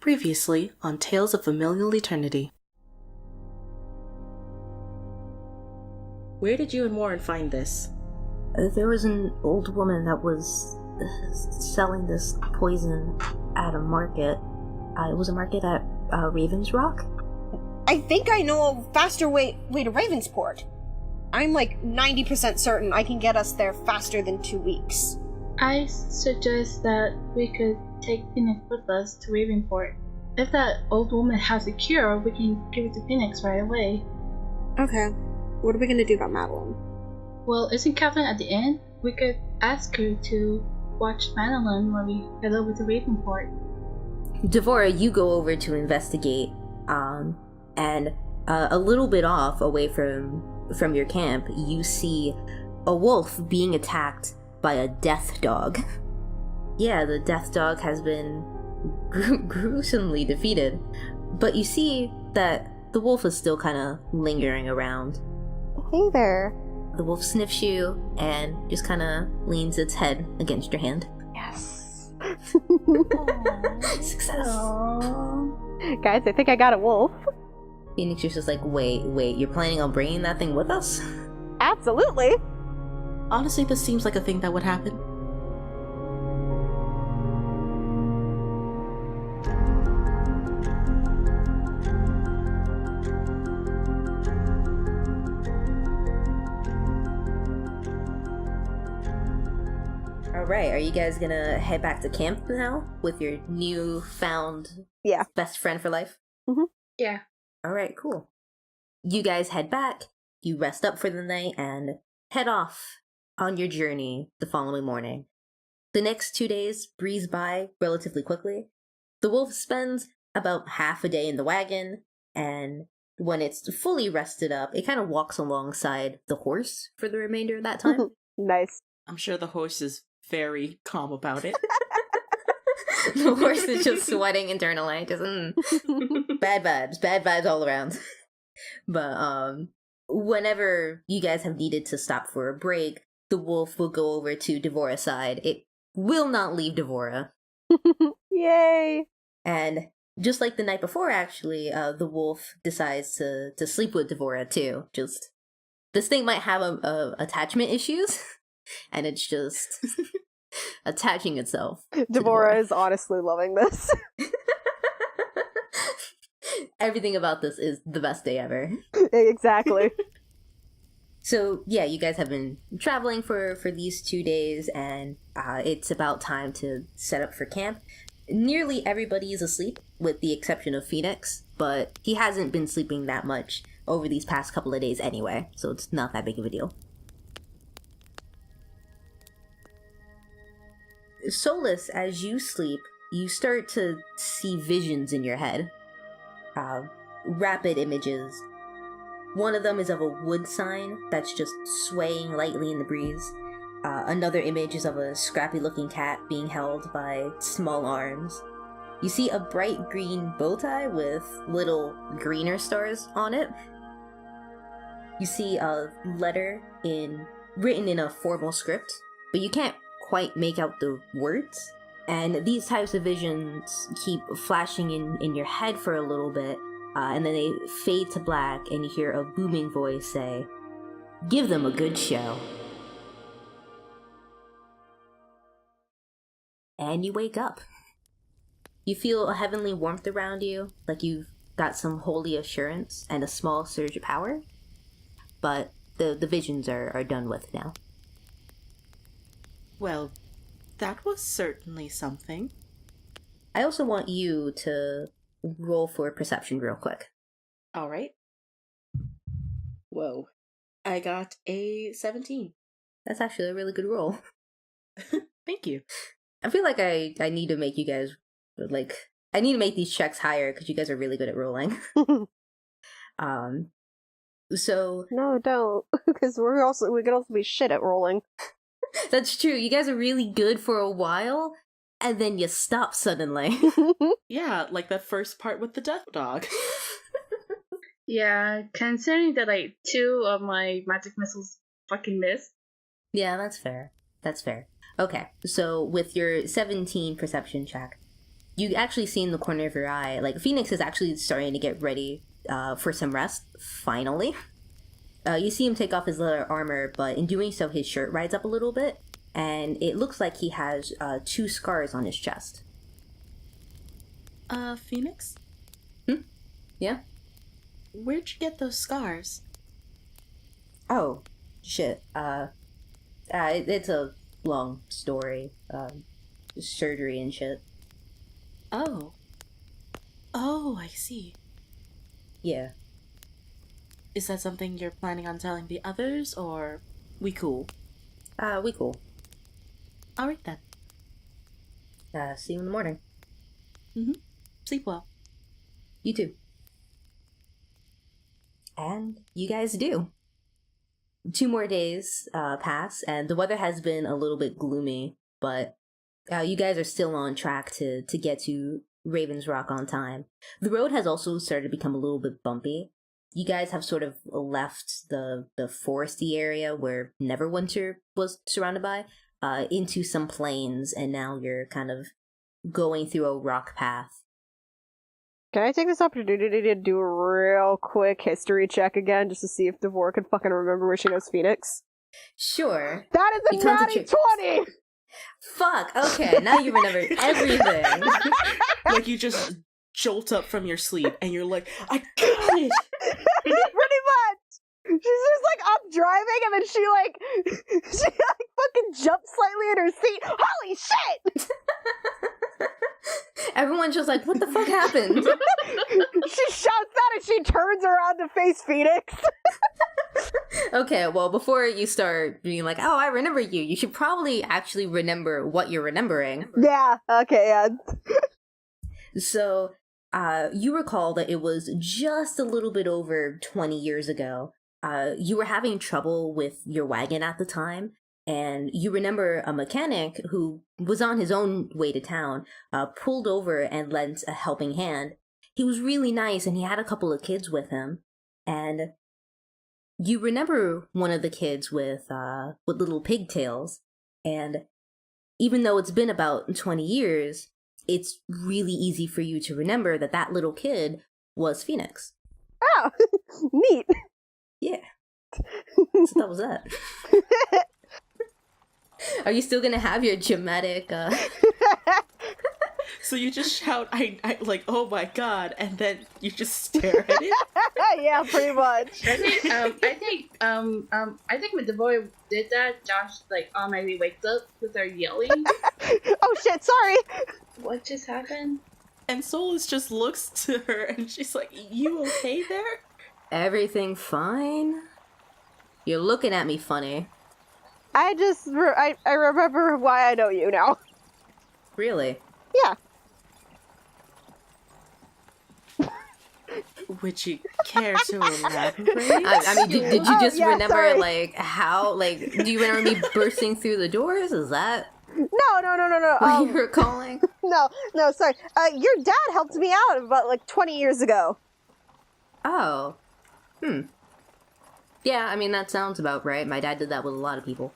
Previously on Tales of Familial Eternity. Where did you and Warren find this? There was an old woman that was selling this poison at a market. It was a market at Raven's Rock. I think I know a faster way to Ravensport. I'm like 90% certain I can get us there faster than 2 weeks. I suggest that we could take Phoenix with us to Ravenport. If that old woman has a cure, we can give it to Phoenix right away. Okay. What are we gonna do about Madeline? Well, isn't Catherine at the inn? We could ask her to watch Madeline when we head over to Ravenport. Devora, you go over to investigate, and a little bit off, away from your camp, you see a wolf being attacked by a death dog. Yeah, the death dog has been gruesomely defeated, but you see that the wolf is still kind of lingering around. Hey there. The wolf sniffs you and just kind of leans its head against your hand. Yes. Success. Aww. Guys, I think I got a wolf. Phoenix is just like, wait, you're planning on bringing that thing with us? Absolutely. Honestly, this seems like a thing that would happen. Alright, are you guys gonna head back to camp now with your newfound best friend for life? Mm-hmm. Yeah. Alright, cool. You guys head back, you rest up for the night, and head off on your journey the following morning. The next 2 days breeze by relatively quickly. The wolf spends about half a day in the wagon, and when it's fully rested up, it kind of walks alongside the horse for the remainder of that time. Nice. I'm sure the horse is very calm about it. The horse is just sweating internally, just bad vibes all around. But whenever you guys have needed to stop for a break, the wolf will go over to Devora's side. It will not leave Devora. Yay! And just like the night before, actually, the wolf decides to sleep with Devora too. Just this thing might have attachment issues, and it's just attaching itself. Devora is honestly loving this. Everything about this is the best day ever. Exactly. So, yeah, you guys have been traveling for these 2 days, and it's about time to set up for camp. Nearly everybody is asleep, with the exception of Phoenix, but he hasn't been sleeping that much over these past couple of days anyway, so it's not that big of a deal. Solis, as you sleep, you start to see visions in your head. Rapid images. One of them is of a wood sign that's just swaying lightly in the breeze. Another image is of a scrappy-looking cat being held by small arms. You see a bright green bow tie with little greener stars on it. You see a letter written in a formal script, but you can't quite make out the words. And these types of visions keep flashing in your head for a little bit, and then they fade to black, and you hear a booming voice say, "Give them a good show." And you wake up. You feel a heavenly warmth around you, like you've got some holy assurance and a small surge of power. But the visions are done with now. Well, that was certainly something. I also want you to roll for perception real quick. Alright. Whoa. I got a 17. That's actually a really good roll. Thank you. I feel like I need to make you guys, I need to make these checks higher because you guys are really good at rolling. So... No, don't. Because we could also be shit at rolling. That's true. You guys are really good for a while, and then you stop suddenly. Yeah, like that first part with the death dog. Yeah, considering that 2 of my magic missiles fucking missed. Yeah, that's fair. Okay, so with your 17 perception check, you actually see in the corner of your eye, like, Phoenix is actually starting to get ready for some rest, finally. You see him take off his leather armor, but in doing so, his shirt rides up a little bit, and it looks like he has 2 scars on his chest. Phoenix? Yeah? Where'd you get those scars? Oh, shit. It's a long story. Surgery and shit. Oh. Oh, I see. Yeah. Is that something you're planning on telling the others, or we cool? We cool. Alright then. See you in the morning. Sleep well. You too. And you guys do. 2 more days pass, and the weather has been a little bit gloomy, but you guys are still on track to get to Raven's Rock on time. The road has also started to become a little bit bumpy. You guys have sort of left the foresty area where Neverwinter was surrounded by into some plains, and now you're kind of going through a rock path. Can I take this opportunity to do a real quick history check again, just to see if Devora can fucking remember where she knows Phoenix? Sure. That is a natty 20! Fuck, okay, now you remember everything. Like, you just jolt up from your sleep, and you're like, I got it! Pretty much! She's just like up driving, and then she fucking jumps slightly in her seat. Holy shit! Everyone's just like, what the fuck happened? She shouts that and she turns around to face Phoenix. Okay, well, before you start being like, oh, I remember you, you should probably actually remember what you're remembering. Yeah, okay, yeah. So, you recall that it was just a little bit over 20 years ago. You were having trouble with your wagon at the time, and you remember a mechanic who was on his own way to town, pulled over and lent a helping hand. He was really nice, and he had a couple of kids with him, and you remember one of the kids with little pigtails, and even though it's been about 20 years, it's really easy for you to remember that that little kid was Phoenix. Oh, neat. Yeah. So that was that. Are you still gonna have your dramatic, So you just shout, I like, oh my god, and then you just stare at it? Yeah, pretty much. I think when Devora did that, Josh like already wakes up with her yelling. Oh shit, sorry. What just happened? And Solis just looks to her, and she's like, you okay there? Everything fine? You're looking at me funny. I just, I remember why I know you now. Really? Yeah. Would you care to elaborate? I mean, did you Oh, just yeah, remember, sorry. like, how, like, do you remember me bursting through the doors? Is that No. what you were calling? No, sorry. Your dad helped me out about, like, 20 years ago. Oh. Yeah, I mean, that sounds about right. My dad did that with a lot of people.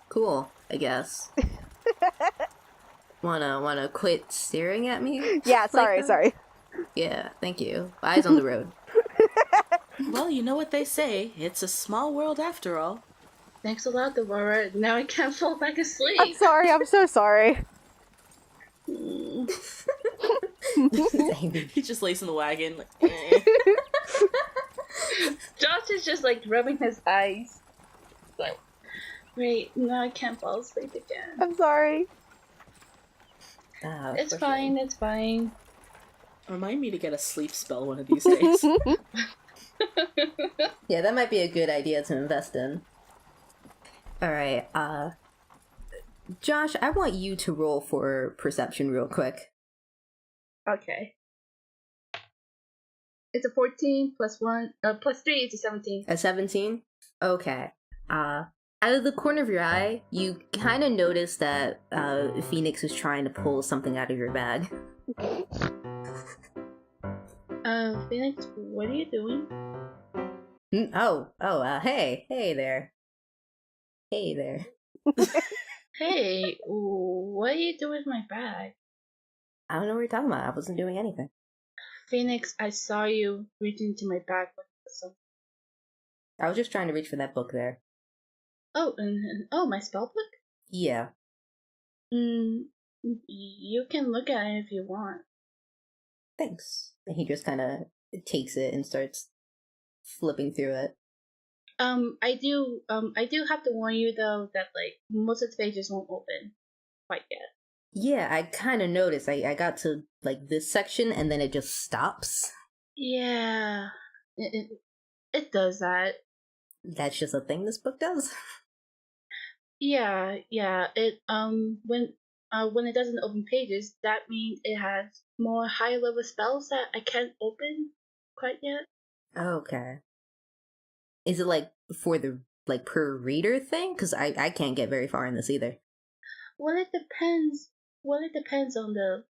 Cool, I guess. Wanna quit staring at me? Yeah, like sorry. Yeah, thank you. Eyes on the road. Well, you know what they say. It's a small world after all. Thanks a lot, Devora. Now I can't fall back asleep. I'm sorry, I'm so sorry. He just lays in the wagon, like, eh. Josh is just like rubbing his eyes. Like, wait, now I can't fall asleep again. I'm sorry. It's for fine, sure. it's fine. Remind me to get a sleep spell one of these days. Yeah, that might be a good idea to invest in. Alright, Josh, I want you to roll for perception real quick. Okay. It's a 14 plus 1, plus 3 is a 17. A 17? Okay. Out of the corner of your eye, you kind of notice that Phoenix is trying to pull something out of your bag. Phoenix, what are you doing? Hey there. Hey there. Hey, what are you doing with my bag? I don't know what you're talking about. I wasn't doing anything. Phoenix, I saw you reach into my bag with some. I was just trying to reach for that book there. Oh, and my spell book? Yeah. You can look at it if you want. Thanks. And he just kind of takes it and starts flipping through it. I do have to warn you though that like most of the pages won't open quite yet. Yeah, I kind of noticed. I got to like this section and then it just stops. Yeah, it does that. That's just a thing this book does. Yeah. It when it doesn't open pages, that means it has more high level spells that I can't open quite yet. Okay. Is it like for the like per reader thing? Because I can't get very far in this either. Well, it depends. Well, it depends on the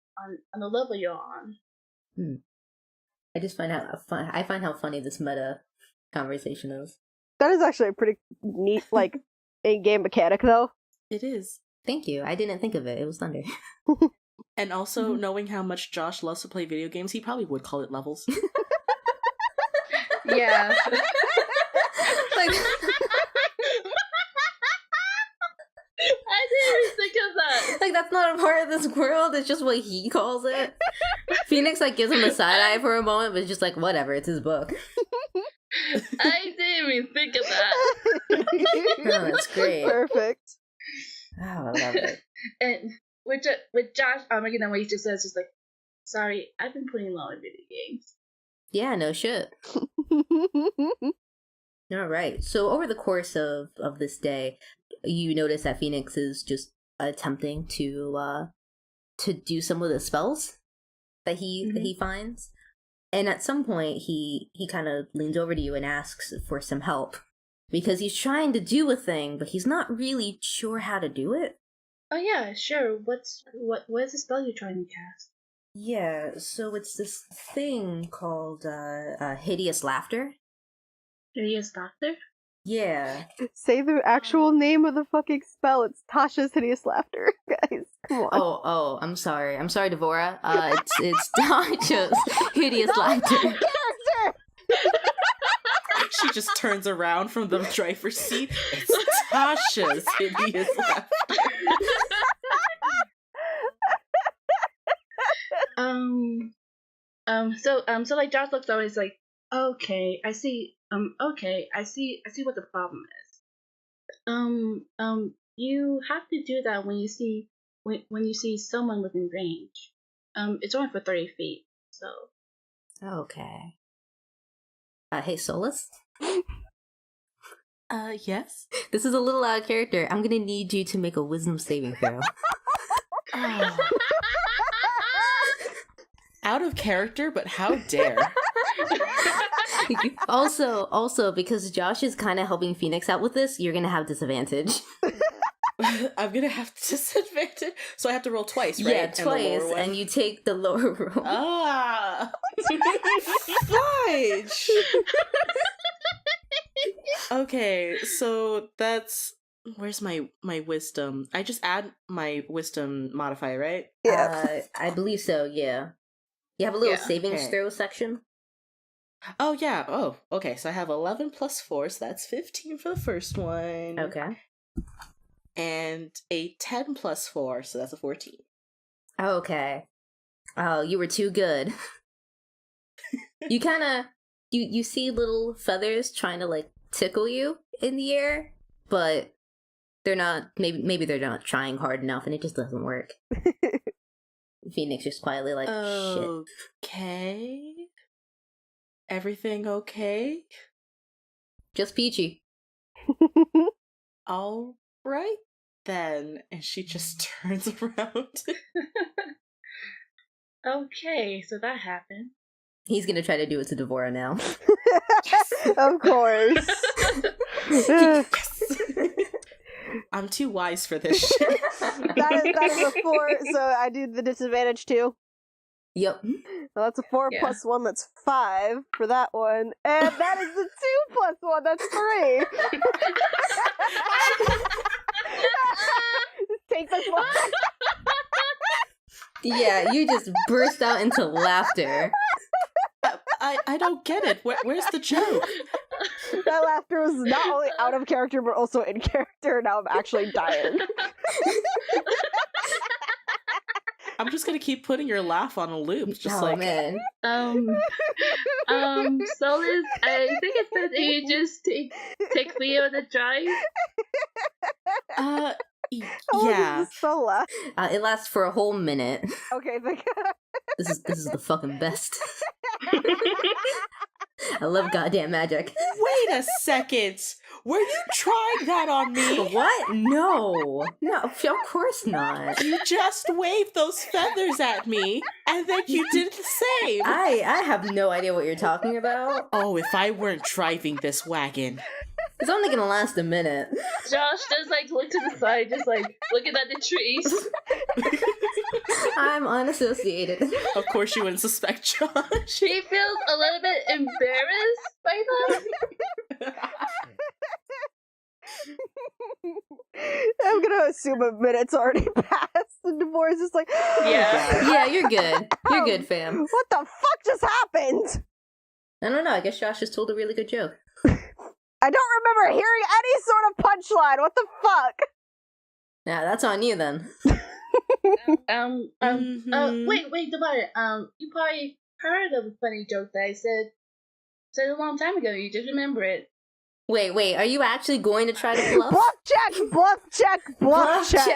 level you're on. I just find out I find how funny this meta conversation is. That is actually a pretty neat, like, in-game mechanic, though. It is. Thank you. I didn't think of it. It was thunder. And also, knowing how much Josh loves to play video games, he probably would call it levels. Yeah. Like, I didn't even think of that. like that's not a part of this world. It's just what he calls it. Phoenix like gives him a side eye for a moment, but it's just like whatever. It's his book. I didn't even think of that. Oh, that's great. Perfect. Oh, I love it. And with Josh, again, what he just says is like, sorry, I've been playing a lot of video games. Yeah, no shit. All right. So over the course of this day, you notice that Phoenix is just attempting to do some of the spells that he finds, and at some point he kind of leans over to you and asks for some help because he's trying to do a thing, but he's not really sure how to do it. Oh yeah, sure. What is the spell you're trying to cast? Yeah. So it's this thing called hideous laughter. Hideous Doctor? Yeah. Say the actual name of the fucking spell. It's Tasha's Hideous Laughter, guys. Come on. Oh, I'm sorry, Devora. It's Tasha's hideous laughter. Character! She just turns around from the driver's seat. It's Tasha's hideous laughter. So like Josh looks over and he's like, okay, I see. Okay, I see what the problem is. You have to do that when you see someone within range. It's only for 30 feet, so. Okay. Hey, Solis? Yes? This is a little out of character. I'm gonna need you to make a wisdom saving throw. Oh. Out of character, but how dare. Also, because Josh is kind of helping Phoenix out with this, you're gonna have disadvantage. I'm gonna have disadvantage, so I have to roll twice, right? Yeah, twice, and you take the lower roll. Ah, fudge. Okay, so that's where's my wisdom? I just add my wisdom modifier, right? Yeah. I believe so. Yeah, you have a little savings okay. throw section. Oh yeah. Oh, okay. So I have 11 plus 4, so that's 15 for the first one. Okay. And a 10 plus 4, so that's a 14. Okay. Oh, you were too good. You kind of you see little feathers trying to like tickle you in the air, but they're not. Maybe they're not trying hard enough, and it just doesn't work. Phoenix just quietly like shit. Okay. Everything okay? Just peachy. All right then. And she just turns around. Okay, so that happened. He's gonna try to do it to Devora now. Of course. Yes. I'm too wise for this shit. that is a 4, so I do the disadvantage too. Yep. Well, that's a 4 plus 1, that's 5 for that one. And that is the 2 plus 1, that's 3. Just take this one. Yeah, you just burst out into laughter. I don't get it. Where's the joke? That laughter was not only out of character, but also in character. Now I'm actually dying. I'm just gonna keep putting your laugh on a loop, just man. Solis, I think it's better that you just take Leo to drive. How long Yeah. is this solo? It lasts for a whole minute. Okay, thank This is the fucking best. I love goddamn magic. Wait a second. Were you trying that on me? What? No, of course not. You just waved those feathers at me, and then you did the same. I have no idea what you're talking about. Oh, if I weren't driving this wagon. It's only gonna last a minute. Josh just look to the side, just looking at the trees. I'm unassociated. Of course you wouldn't suspect Josh. He feels a little bit embarrassed by that. I'm gonna assume a minute's already passed, and Devora's just like, Yeah, you're good. You're good, fam. What the fuck just happened? I don't know. I guess Josh just told a really good joke. I don't remember hearing any sort of punchline. What the fuck? Yeah, that's on you then. Wait, Devora, you probably heard of a funny joke that I said a long time ago. You just remember it. Wait, are you actually going to try to bluff? Bluff check.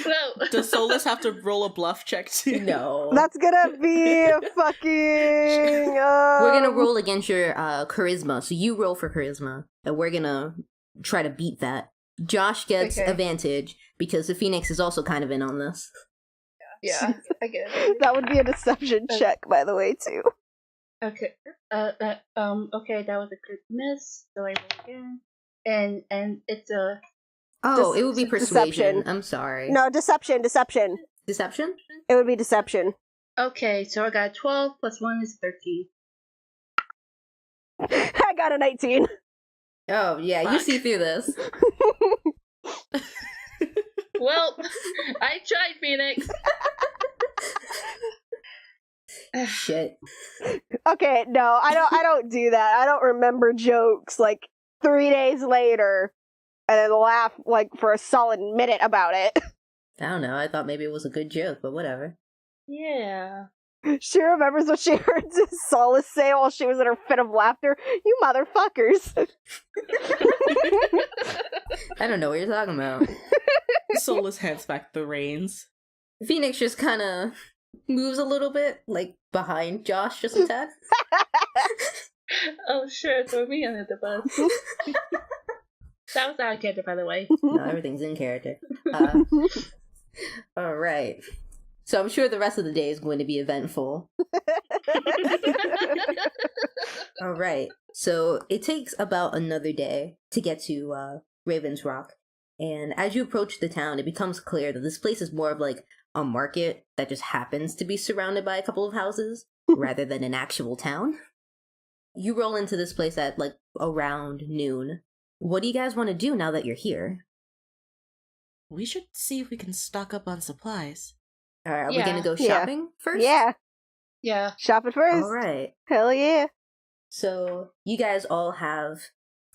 No. Does Solis have to roll a bluff check too? No. That's gonna be fucking. We're gonna roll against your charisma. So you roll for charisma, and we're gonna try to beat that. Josh gets advantage because the Phoenix is also kind of in on this. Yeah, I get it. That would be a deception check, by the way, too. Okay. Okay, that was a good miss. So I roll again, and it's a. Oh, it would be persuasion. Deception. I'm sorry. No, deception. Deception? It would be deception. Okay, so I got 12 plus 1 is 13. I got a 19. Oh, yeah, you see through this. Well, I tried, Phoenix. Shit. Okay, no, I don't do that. I don't remember jokes 3 days later and then laugh for a solid minute about it. I don't know. I thought maybe it was a good joke, but whatever. Yeah. She remembers what she heard Solis say while she was in her fit of laughter. You motherfuckers. I don't know what you're talking about. Solis hands back the reins. Phoenix just kind of moves a little bit, behind Josh, just a tad. Oh, sure, throw me under the bus. That was out of character, by the way. No, everything's in character. Alright. So I'm sure the rest of the day is going to be eventful. Alright. So it takes about another day to get to Raven's Rock. And as you approach the town, it becomes clear that this place is more of a market that just happens to be surrounded by a couple of houses, rather than an actual town. You roll into this place at around noon. What do you guys want to do now that you're here? We should see if we can stock up on supplies. Alright, are we gonna go shopping first? Yeah. Yeah. Shop it first. Alright. Hell yeah. So, you guys all have...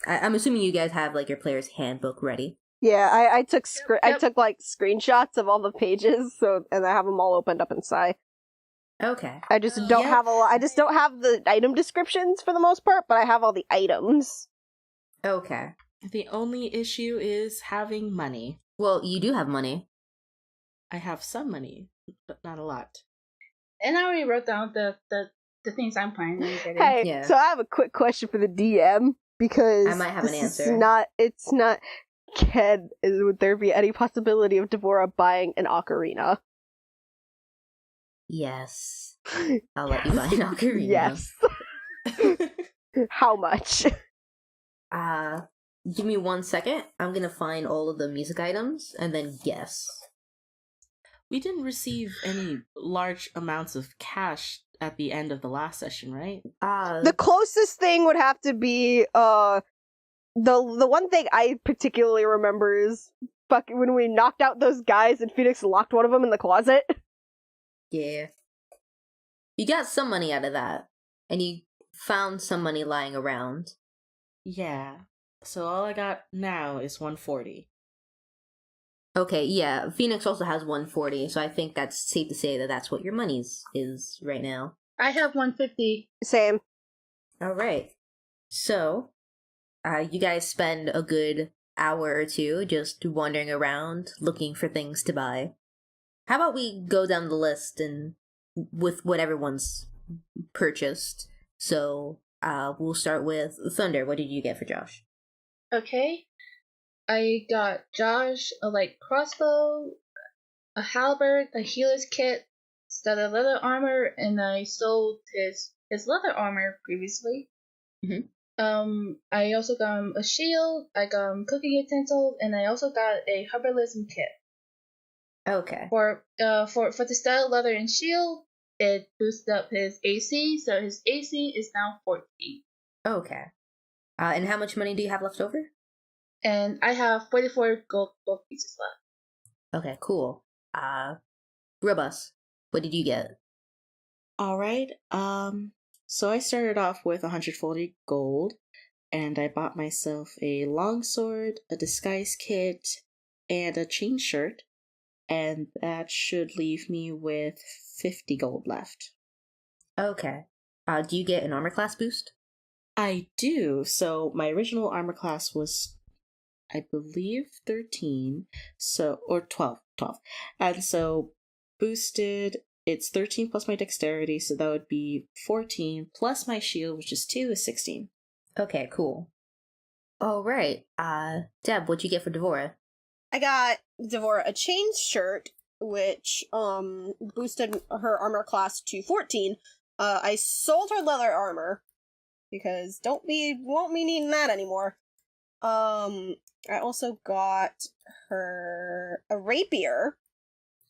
I'm assuming you guys have, your player's handbook ready. Yeah, I took I Yep. took screenshots of all the pages, and I have them all opened up inside. Okay. I just don't Yep. have I just don't have the item descriptions for the most part, but I have all the items. Okay. The only issue is having money. Well, you do have money. I have some money, but not a lot. And I already wrote down the things I'm planning on getting. Hey, Yeah. so I have a quick question for the DM because I might have an this answer. It's not. Would there be any possibility of Devora buying an ocarina? Yes. I'll let you buy an ocarina. Yes. How much? Give me 1 second. I'm gonna find all of the music items and then guess. We didn't receive any large amounts of cash at the end of the last session, right? The closest thing would have to be the one thing I particularly remember is when we knocked out those guys and Phoenix locked one of them in the closet. Yeah. You got some money out of that, and you found some money lying around. Yeah. So all I got now is 140. Okay, yeah. Phoenix also has 140, so I think that's safe to say that that's what your money's is right now. I have 150. Same. All right. So, you guys spend a good hour or two just wandering around looking for things to buy. How about we go down the list and with what everyone's purchased? So, we'll start with Thunder. What did you get for Josh? Okay. I got Josh a light crossbow, a halberd, a healer's kit, studded leather armor, and I sold his leather armor previously. Mm-hmm. I also got him a shield, I got him cooking utensils, and I also got a herbalism kit. Okay. For the studded leather and shield, it boosted up his AC, so his AC is now 14. Okay. And how much money do you have left over? And I have 44 gold pieces left. Okay, cool. Robus, what did you get? All right. So I started off with 140 gold, and I bought myself a longsword, a disguise kit, and a chain shirt, and that should leave me with 50 gold left. Okay. Do you get an armor class boost? I do. So my original armor class was, I believe, 13, or 12. And so boosted, it's 13 plus my dexterity, so that would be 14, plus my shield, which is 2, is 16. Okay, cool. All right. Deb, what'd you get for Devora? I got Devora a chain shirt, which boosted her armor class to 14. I sold her leather armor because won't be needing that anymore. I also got her a rapier.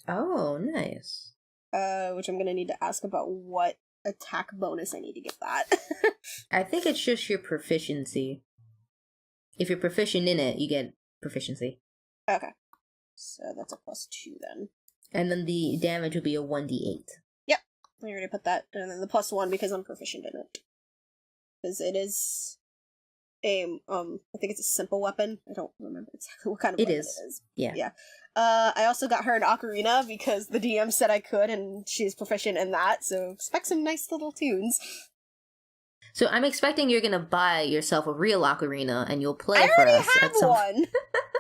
Oh, nice. Which I'm gonna need to ask about what attack bonus I need to give that. I think it's just your proficiency. If you're proficient in it, you get proficiency. Okay. So that's a +2 then. And then the damage will be a 1d8. Yep. I already put that. And then the +1 because I'm proficient in it. Because it is I think it's a simple weapon. I don't remember exactly what kind of weapon it is. Yeah. I also got her an ocarina because the DM said I could, and she's proficient in that, so expect some nice little tunes. So I'm expecting you're gonna buy yourself a real ocarina and you'll play I for already us have at some one!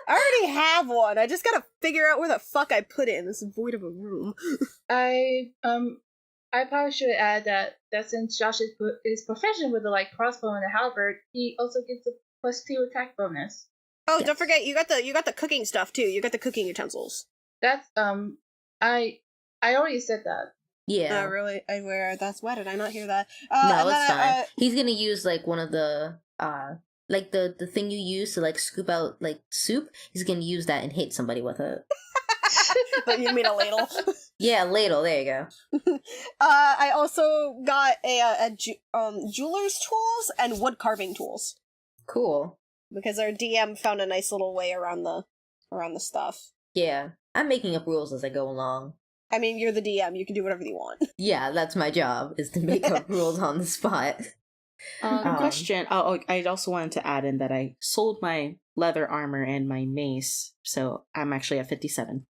I already have one! I just gotta figure out where the fuck I put it in this void of a room. I probably should add that since Josh is proficient with the light crossbow and the halberd, he also gets a +2 attack bonus. Oh, yes. Don't forget, you got the cooking stuff too. You got the cooking utensils. That's I already said that. Yeah. Really? Why did I not hear that? No, it's fine. He's gonna use like one of the like the thing you use to like scoop out like soup. He's gonna use that and hit somebody with it. But you mean a ladle? Yeah, ladle. There you go. I also got a jeweler's tools and wood carving tools. Cool. Because our DM found a nice little way around the stuff. Yeah, I'm making up rules as I go along. I mean, you're the DM. You can do whatever you want. Yeah, that's my job, is to make up rules on the spot. Question. I also wanted to add in that I sold my leather armor and my mace, so I'm actually at 57.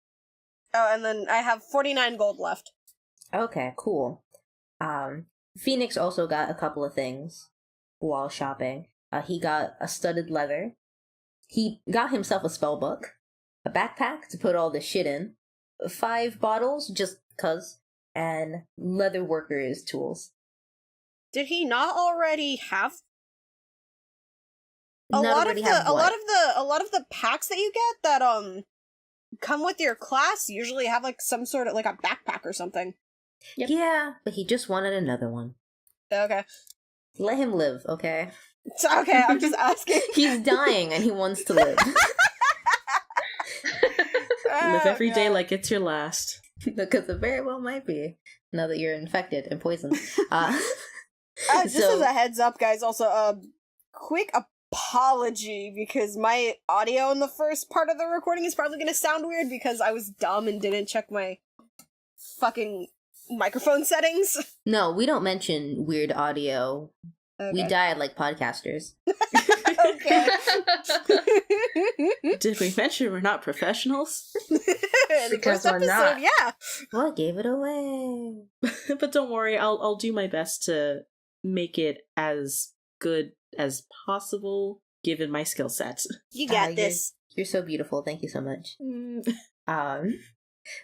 Oh, and then I have 49 gold left. Okay, cool. Phoenix also got a couple of things while shopping. He got a studded leather. He got himself a spell book, a backpack to put all the shit in, 5 bottles, just 'cause, and leather workers' tools. Did he not already have a Not lot already of have the what? a lot of the packs that you get that come with your class usually have like some sort of like a backpack or something? Yep. Yeah, but he just wanted another one. Okay. Let him live, okay? It's okay, I'm just asking. He's dying and he wants to live. Live every day like it's your last. Because it very well might be, now that you're infected and poisoned. Just as a heads up, guys, also, quick apology, because my audio in the first part of the recording is probably going to sound weird because I was dumb and didn't check my fucking microphone settings. No, we don't mention weird audio. Okay. We died like podcasters. Okay. Did we mention we're not professionals? The Because first we're episode, not. yeah. What gave it away? But don't worry, I'll do my best to make it as good as possible given my skill set. You got this. You're so beautiful. Thank you so much. Mm.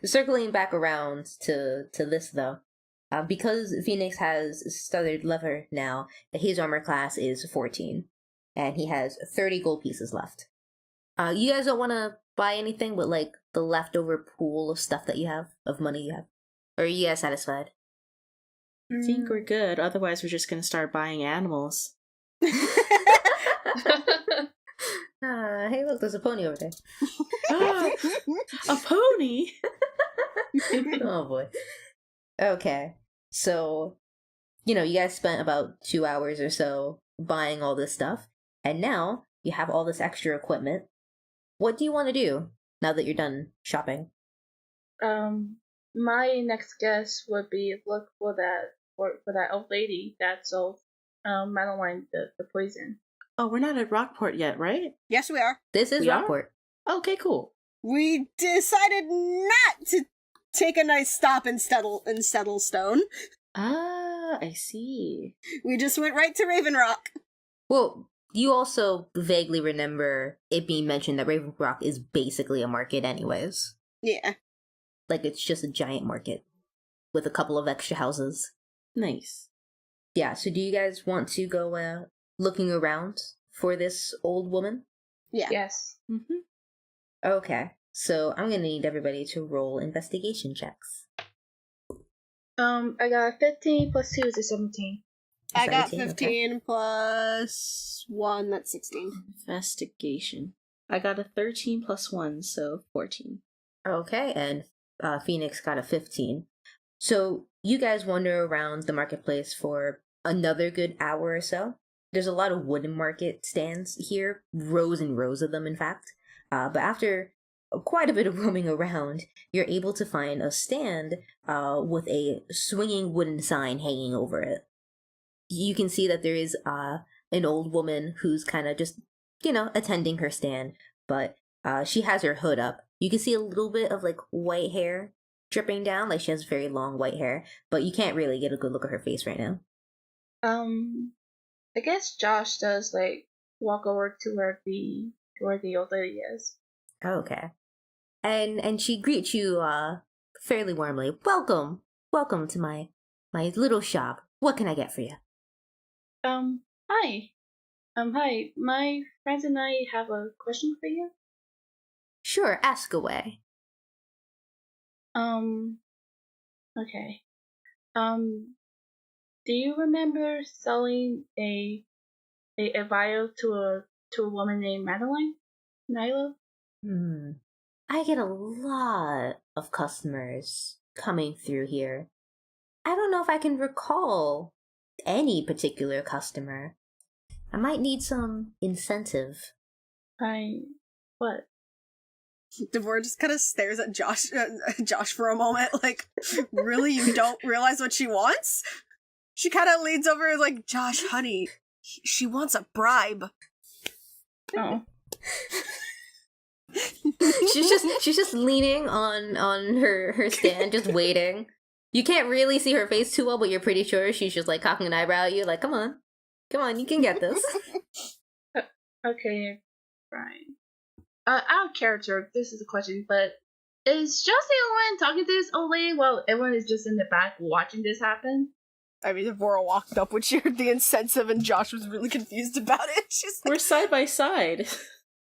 Circling back around to this though, because Phoenix has studded leather now, his armor class is 14, and he has 30 gold pieces left. You guys don't want to buy anything with like the leftover pool of stuff that you have, of money you have, or are you guys satisfied? I think we're good. Otherwise, we're just gonna start buying animals. Hey, look, there's a pony over there. A pony. Oh boy. Okay, so you guys spent about 2 hours or so buying all this stuff, and now you have all this extra equipment. What do you want to do now that you're done shopping? My next guess would be look for that old lady that sold Madeline the poison. Oh, we're not at Rockport yet, right? Yes, we are. This is We are? Rockport. Okay, cool. We decided not to take a nice stop in Settlestone. Ah, I see. We just went right to Raven Rock. Well, you also vaguely remember it being mentioned that Raven Rock is basically a market anyways. Yeah. Like, it's just a giant market with a couple of extra houses. Nice. Yeah, so do you guys want to go looking around for this old woman? Yeah. Yes. Mm-hmm. Okay, so I'm gonna need everybody to roll investigation checks. I got 15 plus 2 is 17. I got 17, 15 plus 1, that's 16. Investigation. I got a 13 plus 1, so 14. Okay, and Phoenix got a 15. So you guys wander around the marketplace for another good hour or so. There's a lot of wooden market stands here, rows and rows of them, in fact. But after quite a bit of roaming around, you're able to find a stand with a swinging wooden sign hanging over it. You can see that there is an old woman who's kind of just, attending her stand, but she has her hood up. You can see a little bit of like white hair dripping down, like she has very long white hair, but you can't really get a good look at her face right now. I guess Josh does like walk over to where the old lady is. Okay. And she greets you fairly warmly. Welcome to my little shop. What can I get for you? Hi. Hi. My friends and I have a question for you. Sure, ask away. Okay. Do you remember selling a vial to a woman named Madeline? Nyla? I get a lot of customers coming through here. I don't know if I can recall any particular customer. I might need some incentive. What? Devora just kind of stares at Josh for a moment, like, really? You don't realize what she wants? She kind of leans over and is like, Josh, honey, she wants a bribe. Oh. she's just leaning on her stand, just waiting. You can't really see her face too well, but you're pretty sure she's just like cocking an eyebrow at you, like, come on, you can get this. Okay, fine. Out of character, this is a question, but is Josh the only one talking to this old lady while everyone is just in the back watching this happen? I mean, Devora walked up when she heard the incentive and Josh was really confused about it. She's like, We're side by side.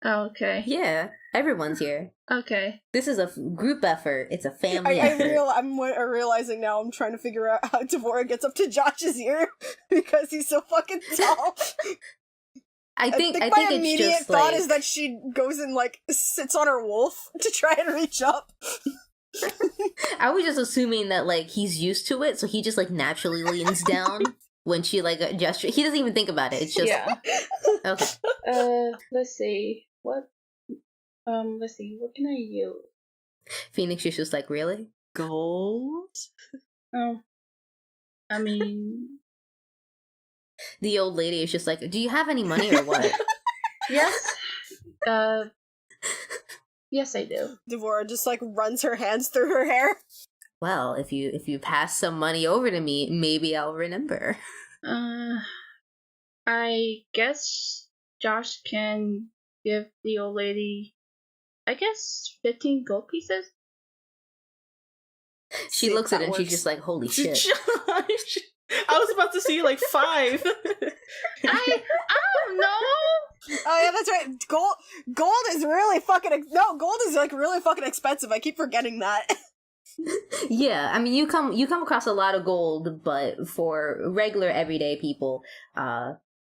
Oh, okay. Yeah, everyone's here. Okay. This is a group effort. It's a family effort. I'm realizing now I'm trying to figure out how Devora gets up to Josh's ear because he's so fucking tall. I think my it's immediate just thought like, is that she goes and like sits on her wolf to try and reach up. I was just assuming that like he's used to it, so he just like naturally leans down when she like gesture. He doesn't even think about it. It's just Yeah. okay. Let's see. Let's see. What can I use? Phoenix is just like, really? Gold? Oh, I mean, The old lady is just like, do you have any money or what? yes. Yes, I do. Devora just like runs her hands through her hair. Well, if you pass some money over to me, maybe I'll remember. I guess Josh can give the old lady, I guess, 15 gold pieces. She See if looks at that it and she's works. just like, holy shit. Josh, I was about to see like 5. I don't know. Oh yeah, that's right. Gold is really fucking gold is like really fucking expensive. I keep forgetting that. Yeah, I mean, you come across a lot of gold, but for regular everyday people,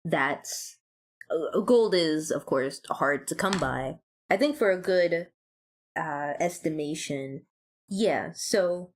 that's gold is of course hard to come by. I think for a good estimation, yeah. So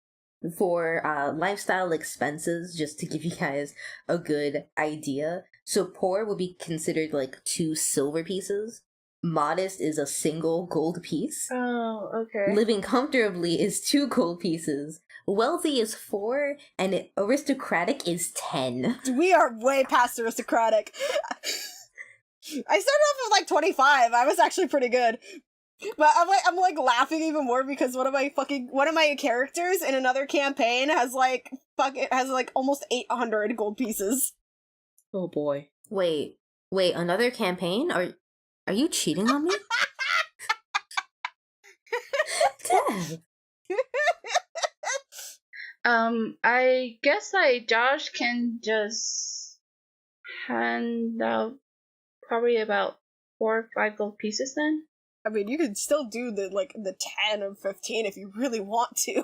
for lifestyle expenses, just to give you guys a good idea, so poor would be considered like 2 silver pieces. Modest is a single gold piece. Oh, okay. Living comfortably is 2 gold pieces. Wealthy is 4, and aristocratic is 10. We are way past aristocratic. I started off with like 25. I was actually pretty good. But I'm like laughing even more because one of my characters in another campaign has like almost 800 gold pieces. Oh boy. Wait, another campaign? Are you cheating on me? Dev. I guess Josh can just hand out probably about 4 or 5 gold pieces then. I mean, you could still do the 10 or 15 if you really want to.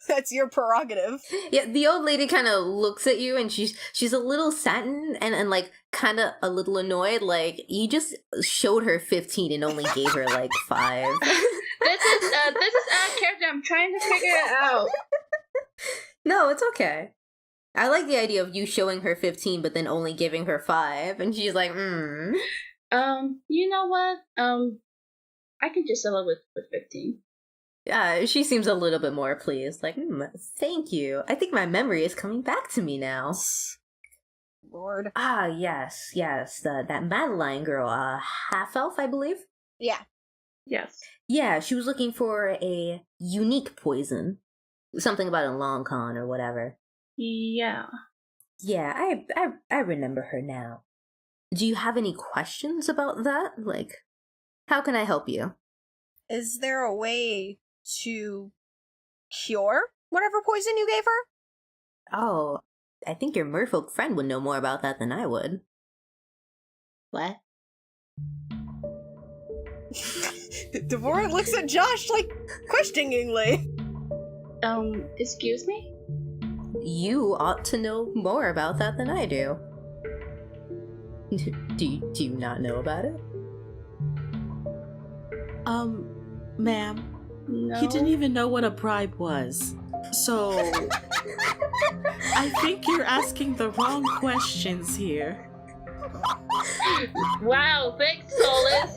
That's your prerogative. Yeah, the old lady kind of looks at you and she's a little saddened and like kind of a little annoyed. Like, you just showed her 15 and only gave her like 5. This is out of character. I'm trying to figure it out. No, it's okay. I like the idea of you showing her 15 but then only giving her 5, and she's like, You know what? I can just settle with 15. She seems a little bit more pleased. Like, thank you. I think my memory is coming back to me now. Lord. Ah, yes. That Madeline girl, half-elf, I believe? Yeah. Yes. Yeah, she was looking for a unique poison. Something about a long con or whatever. Yeah. Yeah, I remember her now. Do you have any questions about that? Like, how can I help you? Is there a way to cure whatever poison you gave her? Oh, I think your merfolk friend would know more about that than I would. What? Devora looks at Josh like questioningly. Excuse me? You ought to know more about that than I do. Do you not know about it? Ma'am, No. he didn't even know what a bribe was. So, I think you're asking the wrong questions here. Wow, thanks, Solis.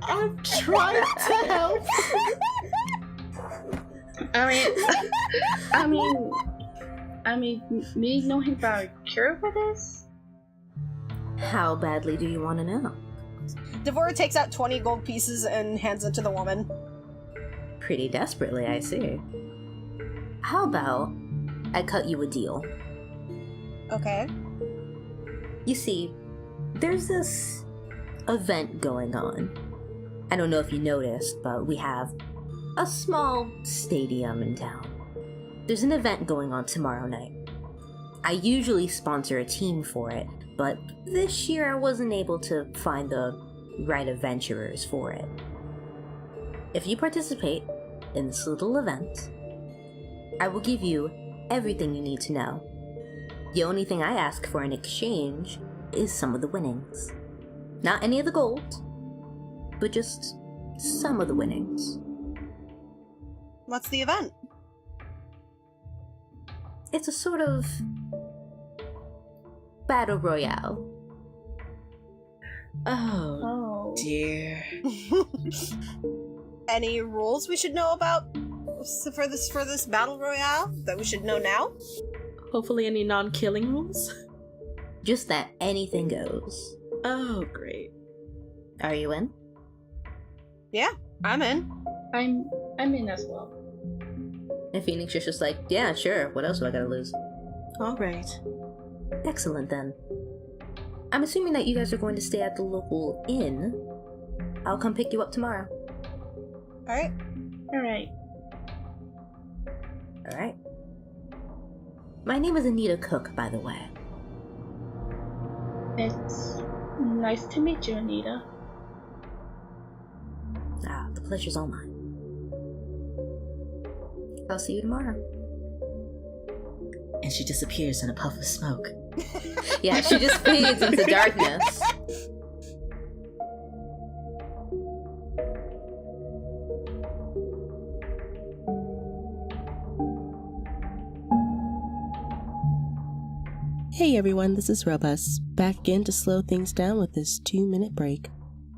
I'm trying to help. I mean, me knowing about a cure for this? How badly do you want to know? Devora takes out 20 gold pieces and hands it to the woman. Pretty desperately, I see. How about I cut you a deal? Okay. You see, there's this event going on. I don't know if you noticed, but we have a small stadium in town. There's an event going on tomorrow night. I usually sponsor a team for it, but this year I wasn't able to find the right adventurers for it. If you participate in this little event, I will give you everything you need to know. The only thing I ask for in exchange is some of the winnings. Not any of the gold, but just some of the winnings. What's the event? It's a sort of Battle Royale. Oh, dear. Any rules we should know about for this battle royale that we should know now? Hopefully any non-killing rules? Just that anything goes. Oh, great. Are you in? Yeah, I'm in. I'm in as well. And Phoenix is just like, yeah, sure, what else do I gotta lose? Alright. Excellent then. I'm assuming that you guys are going to stay at the local inn. I'll come pick you up tomorrow. Alright. Alright. Alright. My name is Anita Cook, by the way. It's nice to meet you, Anita. Ah, the pleasure's all mine. I'll see you tomorrow. And she disappears in a puff of smoke. Yeah, she just fades into darkness. Hey everyone, this is Robus, back again to slow things down with this 2-minute break.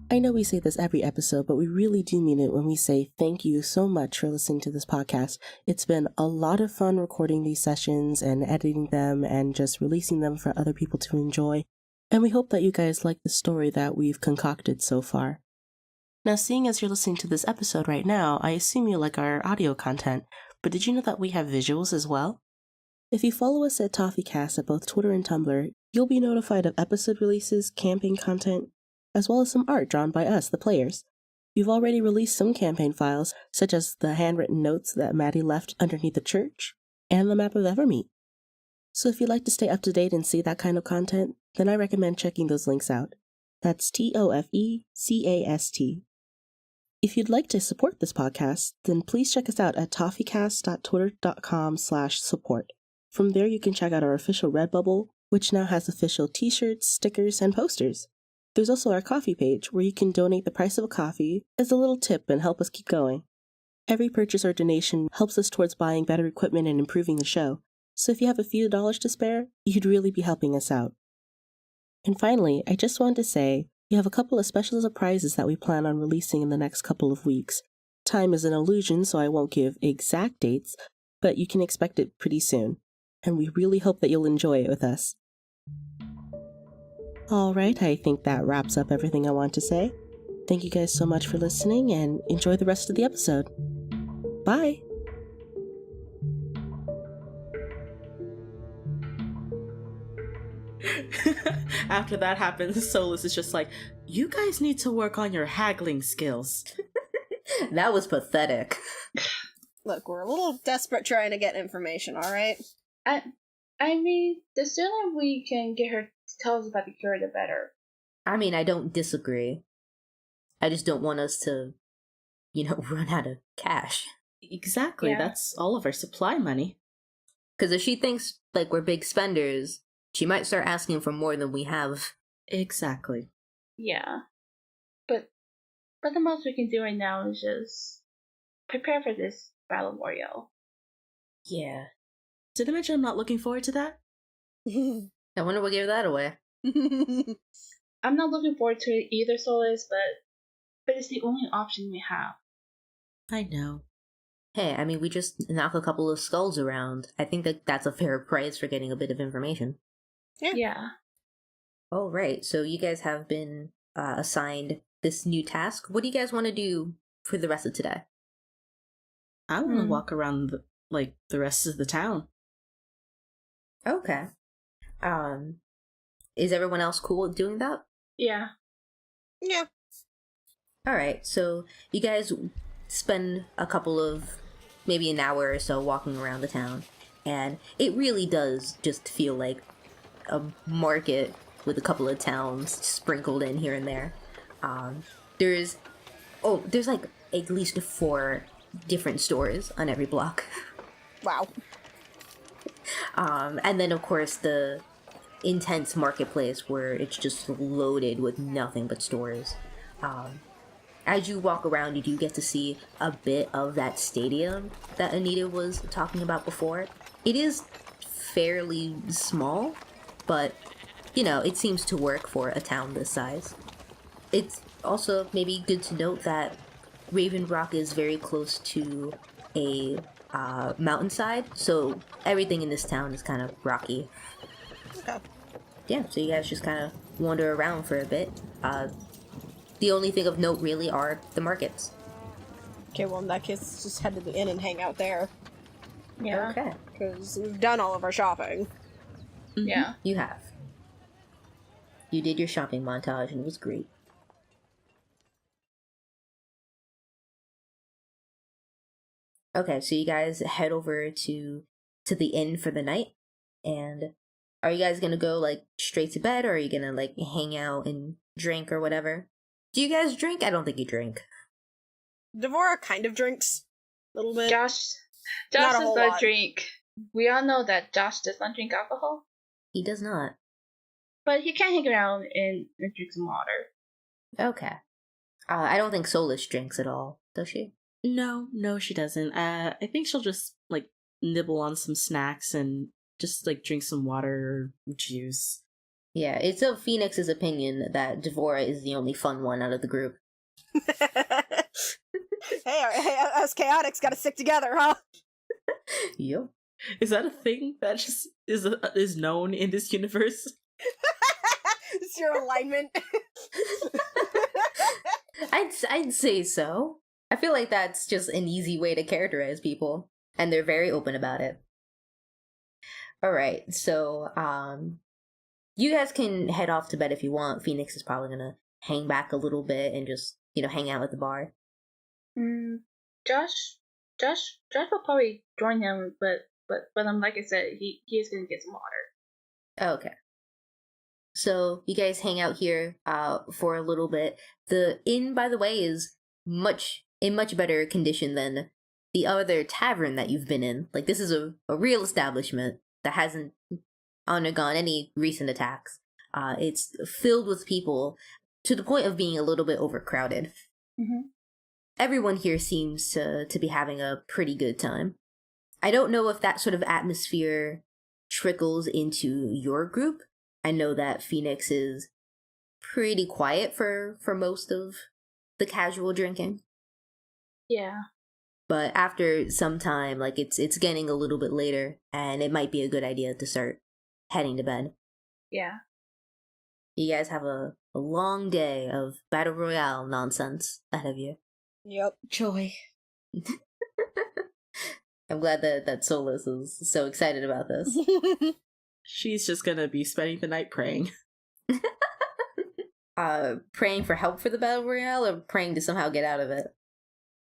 I know we say this every episode, but we really do mean it when we say thank you so much for listening to this podcast. It's been a lot of fun recording these sessions and editing them and just releasing them for other people to enjoy. And we hope that you guys like the story that we've concocted so far. Now, seeing as you're listening to this episode right now, I assume you like our audio content, but did you know that we have visuals as well? If you follow us at TofeCast at both Twitter and Tumblr, you'll be notified of episode releases, campaign content, as well as some art drawn by us, the players. We've already released some campaign files, such as the handwritten notes that Maddie left underneath the church, and the map of Evermeet. So if you'd like to stay up to date and see that kind of content, then I recommend checking those links out. That's TofeCast. If you'd like to support this podcast, then please check us out at toffeecast.twitter.com/support. From there you can check out our official Redbubble, which now has official t-shirts, stickers, and posters. There's also our coffee page, where you can donate the price of a coffee as a little tip and help us keep going. Every purchase or donation helps us towards buying better equipment and improving the show, so if you have a few dollars to spare, you'd really be helping us out. And finally, I just wanted to say, we have a couple of special surprises that we plan on releasing in the next couple of weeks. Time is an illusion, so I won't give exact dates, but you can expect it pretty soon, and we really hope that you'll enjoy it with us. Alright, I think that wraps up everything I want to say. Thank you guys so much for listening, and enjoy the rest of the episode. Bye! After that happens, Solis is just like, you guys need to work on your haggling skills. That was pathetic. Look, we're a little desperate trying to get information, alright? I mean, the sooner we can get her to tell us about the cure, the better. I mean, I don't disagree. I just don't want us to, run out of cash. Exactly, Yeah. That's all of our supply money. Because if she thinks, we're big spenders, she might start asking for more than we have. Exactly. Yeah. But the most we can do right now is just prepare for this battle royale. Yeah. Did I mention I'm not looking forward to that? I wonder what gave that away. I'm not looking forward to it either, Solis, but it's the only option we have. I know. Hey, I mean, we just knock a couple of skulls around. I think that's a fair price for getting a bit of information. Yeah. Oh, right. So you guys have been assigned this new task. What do you guys want to do for the rest of today? I want to walk around the rest of the town. Okay. Is everyone else cool with doing that? Yeah. Yeah. Alright, so you guys spend a couple of, maybe an hour or so walking around the town, and it really does just feel like a market with a couple of towns sprinkled in here and there. There's at least 4 different stores on every block. Wow. And then, of course, the intense marketplace where it's just loaded with nothing but stores. As you walk around, you do get to see a bit of that stadium that Anita was talking about before. It is fairly small, but it seems to work for a town this size. It's also maybe good to note that Raven Rock is very close to a mountainside, so everything in this town is kind of rocky. Okay. Yeah, so you guys just kind of wander around for a bit. The only thing of note really are the markets. Okay, well, in that case, just head to the inn and hang out there. Yeah. Okay. Because we've done all of our shopping. Yeah. You have. You did your shopping montage and it was great. Okay, so you guys head over to the inn for the night, and are you guys gonna go like straight to bed, or are you gonna like hang out and drink or whatever? Do you guys drink? I don't think you drink. Devora kind of drinks a little bit. Josh Not a does whole not lot. drink. We all know that Josh does not drink alcohol, He does not. but he can hang around and drink some water. Okay. I don't think Solis drinks at all, does she? No, she doesn't. I think she'll just like nibble on some snacks and just like drink some water or juice. Yeah, it's of Phoenix's opinion that Devora is the only fun one out of the group. hey, us chaotics gotta stick together, huh? Yep. Is that a thing that just is known in this universe? It's your alignment. I'd say so. I feel like that's just an easy way to characterize people, and they're very open about it. All right, so you guys can head off to bed if you want. Phoenix is probably gonna hang back a little bit and just hang out at the bar. Josh will probably join him, but like I said, he is gonna get some water. Okay. So you guys hang out here for a little bit. The inn, by the way, is in much better condition than the other tavern that you've been in. Like, this is a real establishment that hasn't undergone any recent attacks. It's filled with people to the point of being a little bit overcrowded. Mm-hmm. Everyone here seems to be having a pretty good time. I don't know if that sort of atmosphere trickles into your group. I know that Phoenix is pretty quiet for most of the casual drinking. Yeah. But after some time, like it's getting a little bit later, and it might be a good idea to start heading to bed. Yeah. You guys have a long day of Battle Royale nonsense ahead of you. Yep. Joy. I'm glad that Solis is so excited about this. She's just gonna be spending the night praying. Praying for help for the Battle Royale, or praying to somehow get out of it?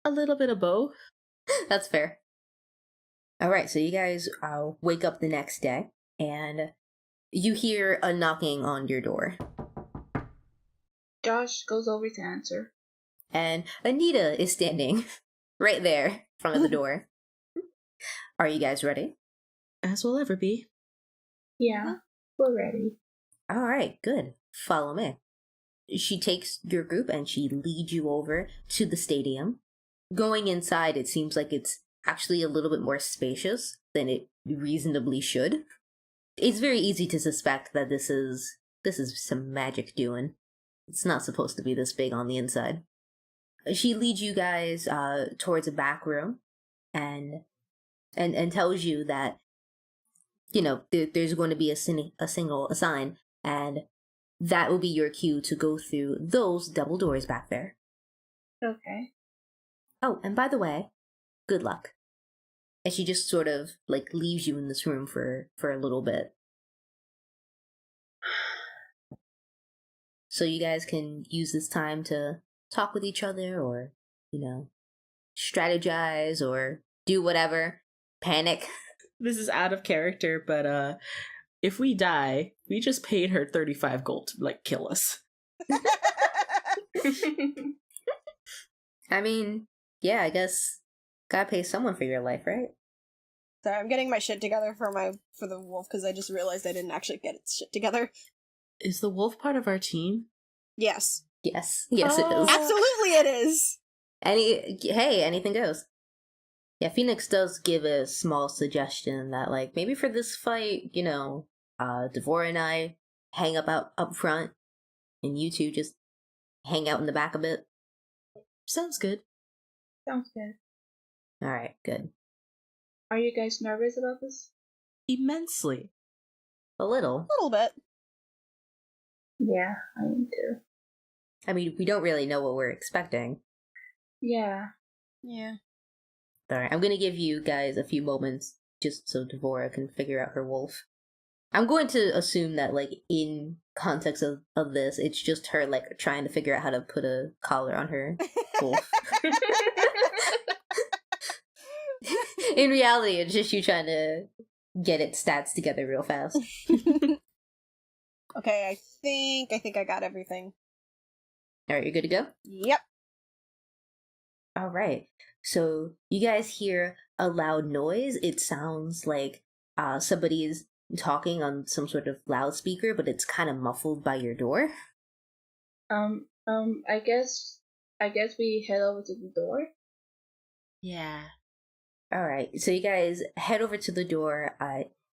A little bit of both. That's fair. Alright, so you guys wake up the next day, and you hear a knocking on your door. Josh goes over to answer. And Anita is standing right there in front of the door. Are you guys ready? As we'll ever be. Yeah, we're ready. Alright, good. Follow me. She takes your group and she leads you over to the stadium. Going inside, it seems like it's actually a little bit more spacious than it reasonably should. It's very easy to suspect that this is some magic doing. It's not supposed to be this big on the inside. She leads you guys towards a back room and tells you that there's going to be a sign, and that will be your cue to go through those double doors back there. Okay. Oh, and by the way, good luck. And she just sort of like leaves you in this room for a little bit. So you guys can use this time to talk with each other, or strategize, or do whatever. Panic. This is out of character, but if we die, we just paid her 35 gold to like kill us. I mean, yeah, I guess gotta pay someone for your life, right? Sorry, I'm getting my shit together for the wolf because I just realized I didn't actually get its shit together. Is the wolf part of our team? Yes. Yes, Oh. it is. Absolutely it is! Anything goes. Yeah, Phoenix does give a small suggestion that, like, maybe for this fight, Devora and I hang up front, and you two just hang out in the back a bit? Sounds good. Sounds good. All right, good. Are you guys nervous about this? Immensely. A little. A little bit. Yeah, I am too. I mean, we don't really know what we're expecting. Yeah. Yeah. All right, I'm going to give you guys a few moments just so Devora can figure out her wolf. I'm going to assume that, like, in context of this, it's just her, like, trying to figure out how to put a collar on her wolf. In reality, it's just you trying to get its stats together real fast. Okay, I think I got everything. All right, you're good to go? Yep. All right. So you guys hear a loud noise. It sounds like somebody is talking on some sort of loudspeaker, but it's kind of muffled by your door. I guess we head over to the door. Yeah. All right. So you guys head over to the door.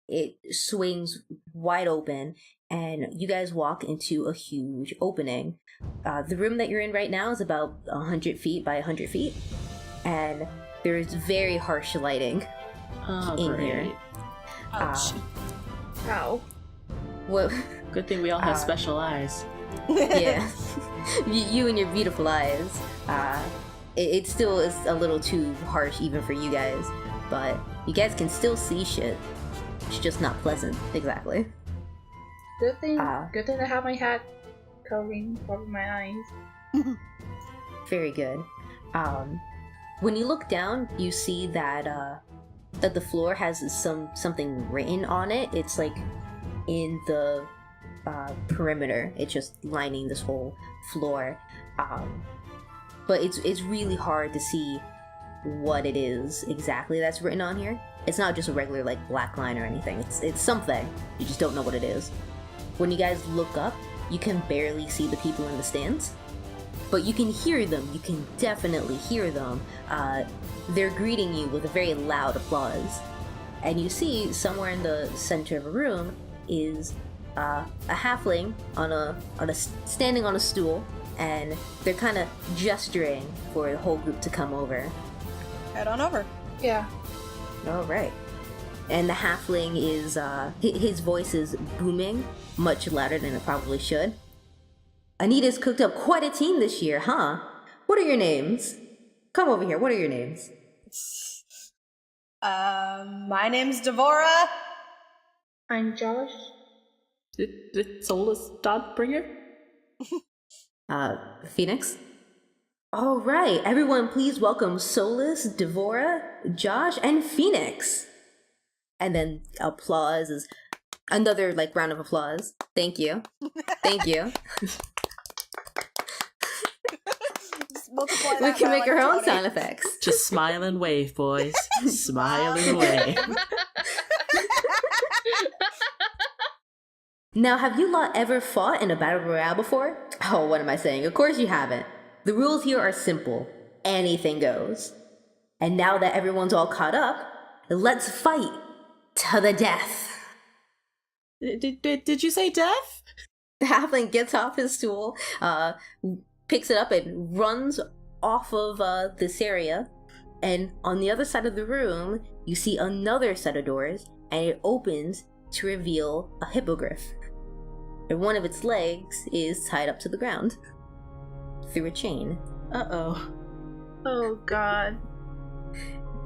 It swings wide open, and you guys walk into a huge opening. The room that you're in right now is about 100 feet by 100 feet, and there is very harsh lighting in here. Ouch. How? What? Good thing we all have special eyes. Yeah, you and your beautiful eyes. It still is a little too harsh even for you guys, but you guys can still see shit. It's just not pleasant, exactly. Good thing I have my hat covering my eyes. Very good. When you look down, you see that that the floor has something written on it. It's like in the perimeter. It's just lining this whole floor. But it's really hard to see what it is exactly that's written on here. It's not just a regular like black line or anything. It's something. You just don't know what it is. When you guys look up, you can barely see the people in the stands, but you can hear them. You can definitely hear them. They're greeting you with a very loud applause. And you see somewhere in the center of a room is a halfling standing on a stool, and they're kind of gesturing for the whole group to come over. Head on over. Yeah. All right. And the halfling is, his voice is booming, much louder than it probably should. Anita's cooked up quite a team this year, huh? What are your names? Come over here, what are your names? My name's Devora. I'm Josh. Did Solis Dodbringer? Phoenix? All right, everyone please welcome Solis, Devora, Josh, and Phoenix. And then applause is another like round of applause. Thank you. Thank you. We can make our own sound effects. Just smile and wave, boys. Smile and wave. Now, have you lot ever fought in a battle royale before? Oh, what am I saying? Of course you haven't. The rules here are simple. Anything goes. And now that everyone's all caught up, let's fight to the death. Did you say death? The halfling gets off his stool, picks it up and runs off of this area. And on the other side of the room, you see another set of doors, and it opens to reveal a hippogriff. And one of its legs is tied up to the ground through a chain. Uh-oh. Oh god.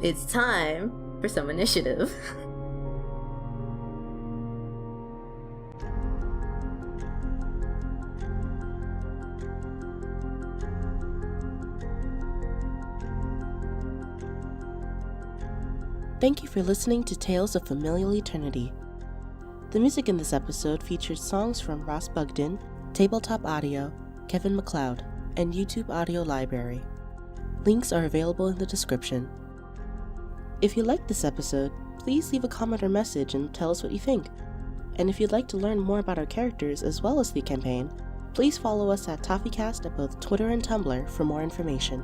It's time for some initiative. Thank you for listening to Tales of Familial Eternity. The music in this episode features songs from Ross Bugden, Tabletop Audio, Kevin MacLeod, and YouTube Audio Library. Links are available in the description. If you liked this episode, please leave a comment or message and tell us what you think. And if you'd like to learn more about our characters as well as the campaign, please follow us at TofeCast at both Twitter and Tumblr for more information.